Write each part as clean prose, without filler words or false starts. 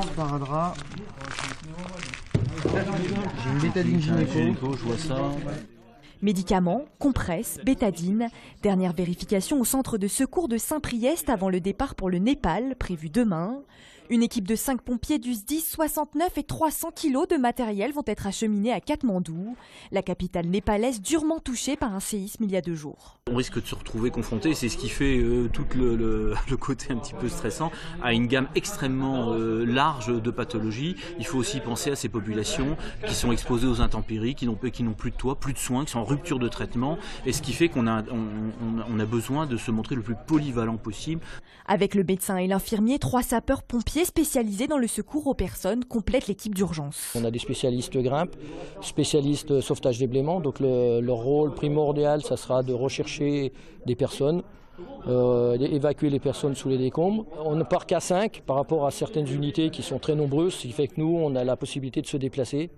sparadrap. J'ai une bétadine gynéco, je vois ça. Médicaments, compresses, bétadine. Dernière vérification au centre de secours de Saint-Priest avant le départ pour le Népal, prévu demain. Une équipe de 5 pompiers du SDIS, 69 et 300 kilos de matériel vont être acheminés à Katmandou, la capitale népalaise durement touchée par un séisme il y a 2 jours. On risque de se retrouver confronté, c'est ce qui fait tout le côté un petit peu stressant, à une gamme extrêmement large de pathologies. Il faut aussi penser à ces populations qui sont exposées aux intempéries, qui n'ont plus de toit, plus de soins, qui sont en rupture de traitement, et ce qui fait qu'on a besoin de se montrer le plus polyvalent possible. Avec le médecin et l'infirmier, 3 sapeurs-pompiers spécialisés dans le secours aux personnes complètent l'équipe d'urgence. On a des spécialistes grimpe, spécialistes sauvetage des blêments, donc leur rôle primordial, ça sera de rechercher des personnes, évacuer les personnes sous les décombres. On ne part qu'à 5 par rapport à certaines unités qui sont très nombreuses, ce qui fait que nous, on a la possibilité de se déplacer.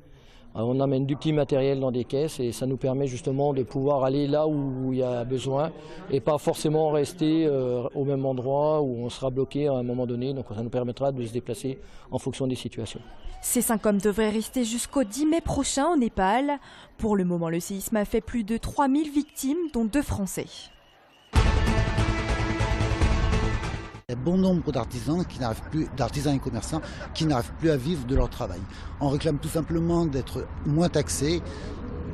On amène du petit matériel dans des caisses et ça nous permet justement de pouvoir aller là où il y a besoin et pas forcément rester au même endroit où on sera bloqué à un moment donné. Donc ça nous permettra de se déplacer en fonction des situations. Ces 5 hommes devraient rester jusqu'au 10 mai prochain au Népal. Pour le moment, le séisme a fait plus de 3000 victimes, dont 2 Français. Il y a bon nombre d'artisans et commerçants qui n'arrivent plus à vivre de leur travail. On réclame tout simplement d'être moins taxés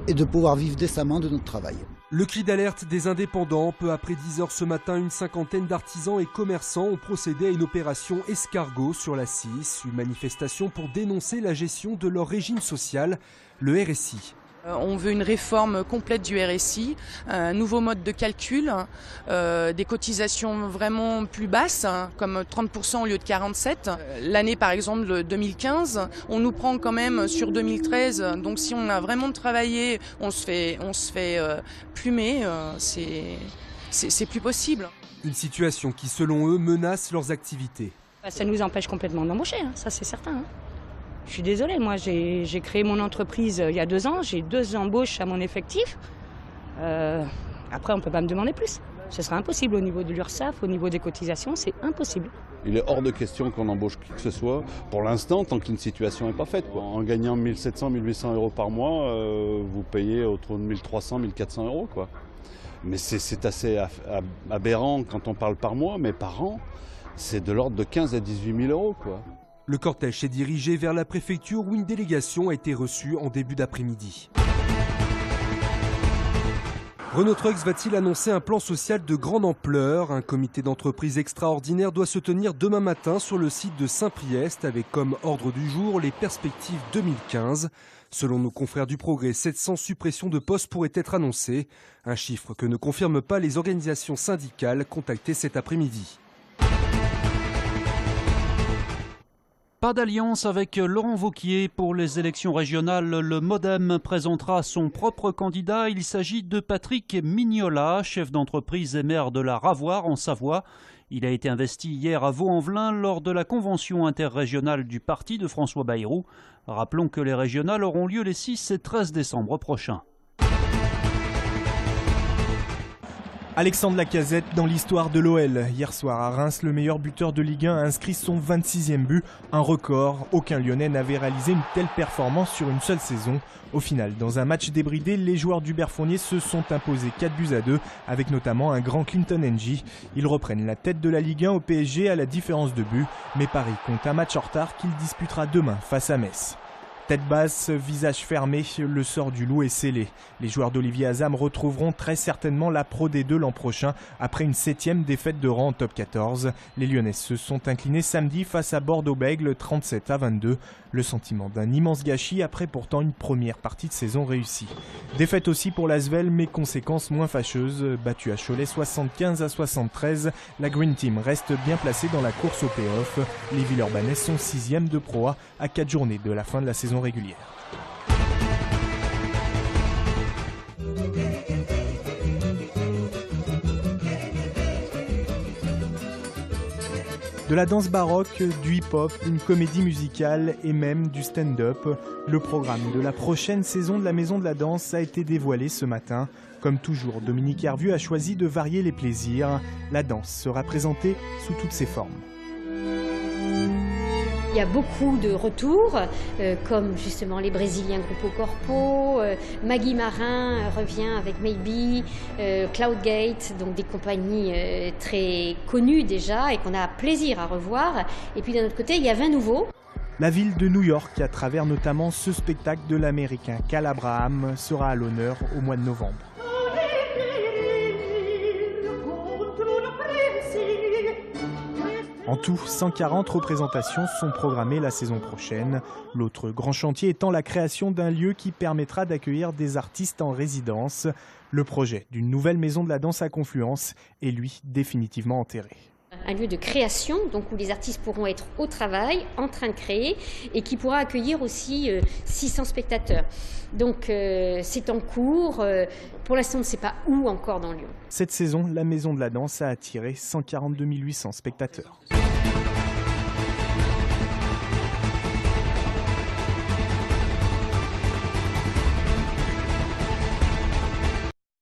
et de pouvoir vivre décemment de notre travail. Le cri d'alerte des indépendants. Peu après 10 h ce matin, une cinquantaine d'artisans et commerçants ont procédé à une opération escargot sur la 6, une manifestation pour dénoncer la gestion de leur régime social, le RSI. On veut une réforme complète du RSI, un nouveau mode de calcul, des cotisations vraiment plus basses, comme 30% au lieu de 47%. L'année par exemple de 2015, on nous prend quand même sur 2013, donc si on a vraiment travaillé, on se fait plumer, c'est plus possible. Une situation qui selon eux menace leurs activités. Ça nous empêche complètement d'embaucher, ça c'est certain. Je suis désolée, moi j'ai créé mon entreprise il y a 2 ans, j'ai 2 embauches à mon effectif. Après on ne peut pas me demander plus. Ce sera impossible au niveau de l'URSSAF, au niveau des cotisations, c'est impossible. Il est hors de question qu'on embauche qui que ce soit, pour l'instant, tant qu'une situation n'est pas faite. En gagnant 1700, 1800 euros par mois, vous payez autour de 1300, 1400 euros. Mais c'est assez aberrant quand on parle par mois, mais par an, c'est de l'ordre de 15 à 18 000 euros. Le cortège s'est dirigé vers la préfecture où une délégation a été reçue en début d'après-midi. Renault Trucks va-t-il annoncer un plan social de grande ampleur? Un comité d'entreprise extraordinaire doit se tenir demain matin sur le site de Saint-Priest avec comme ordre du jour les perspectives 2015. Selon nos confrères du Progrès, 700 suppressions de postes pourraient être annoncées. Un chiffre que ne confirment pas les organisations syndicales contactées cet après-midi. Pas d'alliance avec Laurent Wauquiez pour les élections régionales. Le MoDem présentera son propre candidat. Il s'agit de Patrick Mignola, chef d'entreprise et maire de la Ravoire en Savoie. Il a été investi hier à Vaux-en-Velin lors de la convention interrégionale du parti de François Bayrou. Rappelons que les régionales auront lieu les 6 et 13 décembre prochains. Alexandre Lacazette dans l'histoire de l'OL. Hier soir à Reims, le meilleur buteur de Ligue 1 a inscrit son 26e but, un record. Aucun Lyonnais n'avait réalisé une telle performance sur une seule saison. Au final, dans un match débridé, les joueurs d'Hubert Fournier se sont imposés 4-2 avec notamment un grand Clinton N'Jie. Ils reprennent la tête de la Ligue 1 au PSG à la différence de but, mais Paris compte un match en retard qu'il disputera demain face à Metz. Tête basse, visage fermé, le sort du loup est scellé. Les joueurs d'Olivier Azam retrouveront très certainement la Pro D2 l'an prochain après une 7e défaite de rang en top 14. Les Lyonnais se sont inclinés samedi face à Bordeaux-Bègles 37-22. Le sentiment d'un immense gâchis après pourtant une première partie de saison réussie. Défaite aussi pour l'Asvel, mais conséquences moins fâcheuses. Battue à Cholet 75-73, la Green Team reste bien placée dans la course au play-off. Les Villeurbanais sont 6e de Pro A à 4 journées de la fin de la saison régulière. De la danse baroque, du hip-hop, une comédie musicale et même du stand-up. Le programme de la prochaine saison de la Maison de la Danse a été dévoilé ce matin. Comme toujours, Dominique Hervieux a choisi de varier les plaisirs. La danse sera présentée sous toutes ses formes. Il y a beaucoup de retours, comme justement les Brésiliens Grupo Corpo, Maggie Marin revient avec Maybe, Cloudgate, donc des compagnies très connues déjà et qu'on a plaisir à revoir. Et puis d'un autre côté, il y a 20 nouveaux. La ville de New York, à travers notamment ce spectacle de l'américain Cal Abraham, sera à l'honneur au mois de novembre. En tout, 140 représentations sont programmées la saison prochaine. L'autre grand chantier étant la création d'un lieu qui permettra d'accueillir des artistes en résidence. Le projet d'une nouvelle maison de la danse à Confluence est lui définitivement enterré. Un lieu de création, donc où les artistes pourront être au travail, en train de créer, et qui pourra accueillir aussi 600 spectateurs. Donc c'est en cours. Pour l'instant, on ne sait pas où encore dans Lyon. Cette saison, la Maison de la Danse a attiré 142 800 spectateurs.